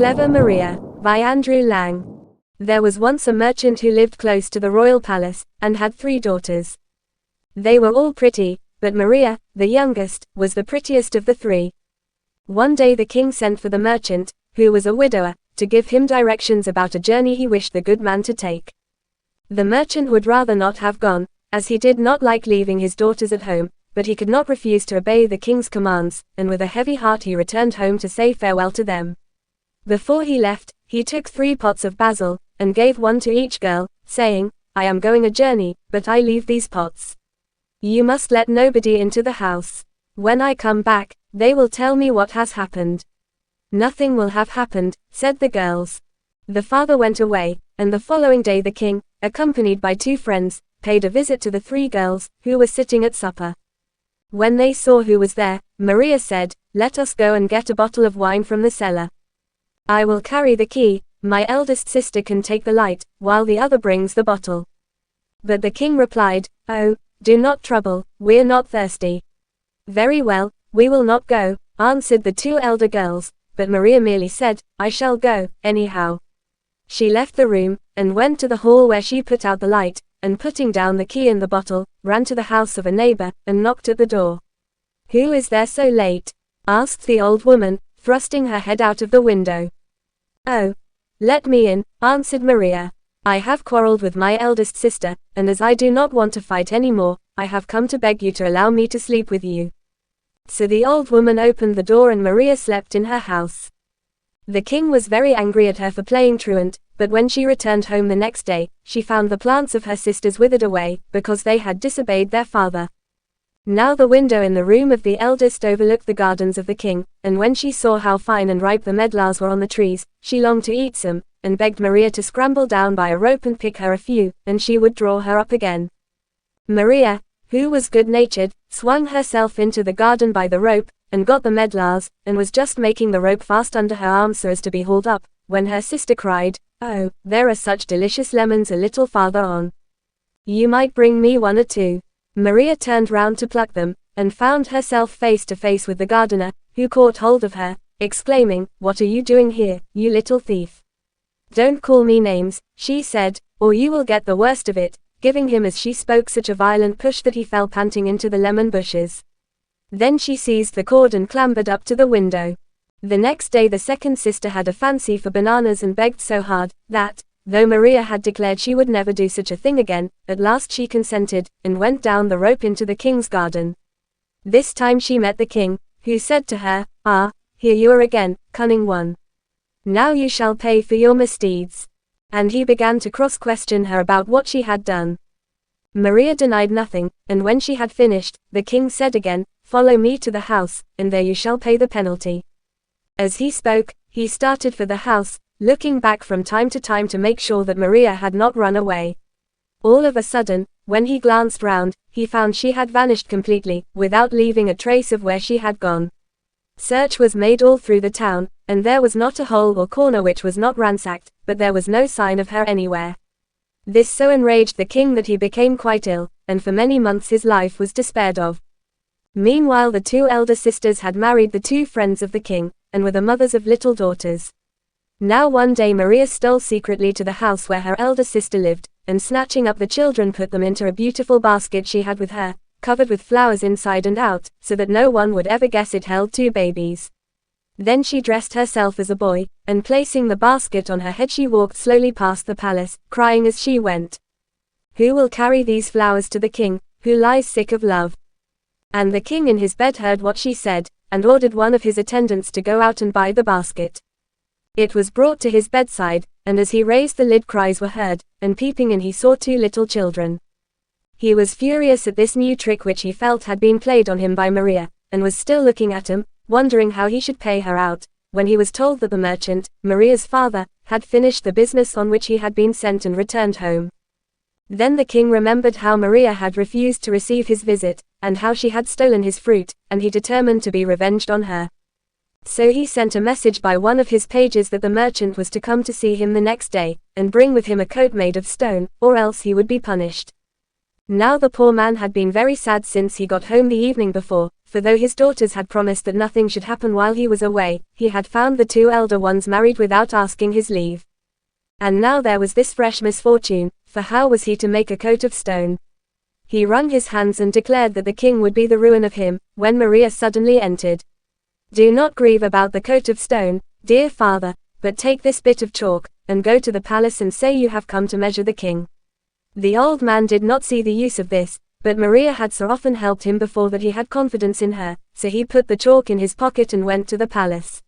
Clever Maria, by Andrew Lang. There was once a merchant who lived close to the royal palace, and had 3 daughters. They were all pretty, but Maria, the youngest, was the prettiest of the 3. One day the king sent for the merchant, who was a widower, to give him directions about a journey he wished the good man to take. The merchant would rather not have gone, as he did not like leaving his daughters at home, but he could not refuse to obey the king's commands, and with a heavy heart he returned home to say farewell to them. Before he left, he took 3 pots of basil, and gave one to each girl, saying, "I am going a journey, but I leave these pots. You must let nobody into the house. When I come back, they will tell me what has happened." "Nothing will have happened," said the girls. The father went away, and the following day the king, accompanied by 2 friends, paid a visit to the 3 girls, who were sitting at supper. When they saw who was there, Maria said, "Let us go and get a bottle of wine from the cellar. I will carry the key, my eldest sister can take the light, while the other brings the bottle." But the king replied, "Oh, do not trouble, we're not thirsty." "Very well, we will not go," answered the 2 elder girls, but Maria merely said, "I shall go, anyhow." She left the room, and went to the hall where she put out the light, and putting down the key and the bottle, ran to the house of a neighbor, and knocked at the door. "Who is there so late?" asked the old woman, thrusting her head out of the window. "Oh, let me in," answered Maria. "I have quarreled with my eldest sister, and as I do not want to fight any more, I have come to beg you to allow me to sleep with you." So the old woman opened the door and Maria slept in her house. The king was very angry at her for playing truant, but when she returned home the next day, she found the plants of her sisters withered away, because they had disobeyed their father. Now the window in the room of the eldest overlooked the gardens of the king, and when she saw how fine and ripe the medlars were on the trees, she longed to eat some, and begged Maria to scramble down by a rope and pick her a few, and she would draw her up again. Maria, who was good-natured, swung herself into the garden by the rope, and got the medlars, and was just making the rope fast under her arm so as to be hauled up, when her sister cried, "Oh, there are such delicious lemons a little farther on. You might bring me 1 or 2. Maria turned round to pluck them, and found herself face to face with the gardener, who caught hold of her, exclaiming, "What are you doing here, you little thief? Don't call me names," she said, "or you will get the worst of it," giving him as she spoke such a violent push that he fell panting into the lemon bushes. Then she seized the cord and clambered up to the window. The next day the second sister had a fancy for bananas and begged so hard, that, though Maria had declared she would never do such a thing again, at last she consented, and went down the rope into the king's garden. This time she met the king, who said to her, "Ah, here you are again, cunning one. Now you shall pay for your misdeeds." And he began to cross-question her about what she had done. Maria denied nothing, and when she had finished, the king said again, "Follow me to the house, and there you shall pay the penalty." As he spoke, he started for the house, looking back from time to time to make sure that Maria had not run away. All of a sudden, when he glanced round, he found she had vanished completely, without leaving a trace of where she had gone. Search was made all through the town, and there was not a hole or corner which was not ransacked, but there was no sign of her anywhere. This so enraged the king that he became quite ill, and for many months his life was despaired of. Meanwhile the 2 elder sisters had married the 2 friends of the king, and were the mothers of little daughters. Now one day Maria stole secretly to the house where her elder sister lived, and snatching up the children put them into a beautiful basket she had with her, covered with flowers inside and out, so that no one would ever guess it held 2 babies. Then she dressed herself as a boy, and placing the basket on her head she walked slowly past the palace, crying as she went, "Who will carry these flowers to the king, who lies sick of love?" And the king in his bed heard what she said, and ordered one of his attendants to go out and buy the basket. It was brought to his bedside, and as he raised the lid cries were heard, and peeping in he saw 2 little children. He was furious at this new trick which he felt had been played on him by Maria, and was still looking at him, wondering how he should pay her out, when he was told that the merchant, Maria's father, had finished the business on which he had been sent and returned home. Then the king remembered how Maria had refused to receive his visit, and how she had stolen his fruit, and he determined to be revenged on her. So he sent a message by one of his pages that the merchant was to come to see him the next day, and bring with him a coat made of stone, or else he would be punished. Now the poor man had been very sad since he got home the evening before, for though his daughters had promised that nothing should happen while he was away, he had found the two elder ones married without asking his leave. And now there was this fresh misfortune, for how was he to make a coat of stone? He wrung his hands and declared that the king would be the ruin of him, when Maria suddenly entered. "Do not grieve about the coat of stone, dear father, but take this bit of chalk, and go to the palace and say you have come to measure the king." The old man did not see the use of this, but Maria had so often helped him before that he had confidence in her, so he put the chalk in his pocket and went to the palace.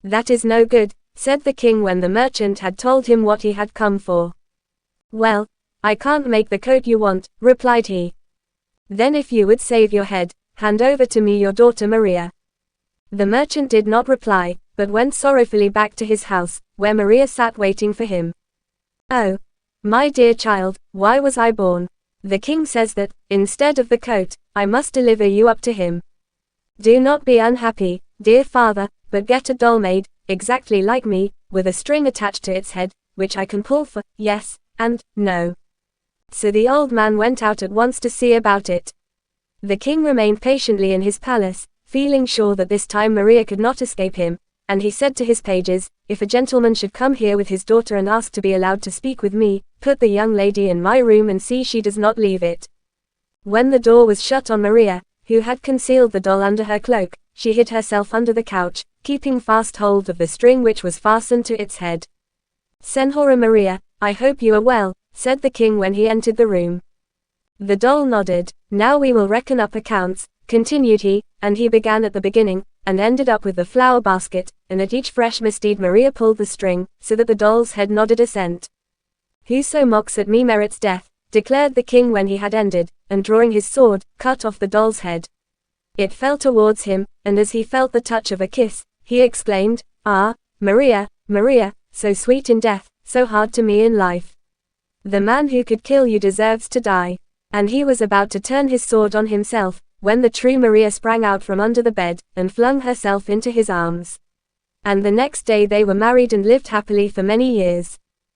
"That is no good," said the king when the merchant had told him what he had come for. "Well, I can't make the coat you want," replied he. "Then if you would save your head, hand over to me your daughter Maria." The merchant did not reply, but went sorrowfully back to his house, where Maria sat waiting for him. "Oh, my dear child, why was I born? The king says that, instead of the coat, I must deliver you up to him. Do not be unhappy, dear father, but get a doll made, exactly like me, with a string attached to its head, which I can pull for yes, and no." So the old man went out at once to see about it. The king remained patiently in his palace, feeling sure that this time Maria could not escape him, and he said to his pages, "If a gentleman should come here with his daughter and ask to be allowed to speak with me, put the young lady in my room and see she does not leave it." When the door was shut on Maria, who had concealed the doll under her cloak, she hid herself under the couch, keeping fast hold of the string which was fastened to its head. "Senhora Maria, I hope you are well," said the king when he entered the room. The doll nodded. "Now we will reckon up accounts," continued he, and he began at the beginning, and ended up with the flower basket, and at each fresh misdeed Maria pulled the string, so that the doll's head nodded assent. "Whoso mocks at me merits death," declared the king when he had ended, and drawing his sword, cut off the doll's head. It fell towards him, and as he felt the touch of a kiss, he exclaimed, "Ah, Maria, Maria, so sweet in death, so hard to me in life. The man who could kill you deserves to die." And he was about to turn his sword on himself, when the true Maria sprang out from under the bed, and flung herself into his arms. And the next day they were married and lived happily for many years.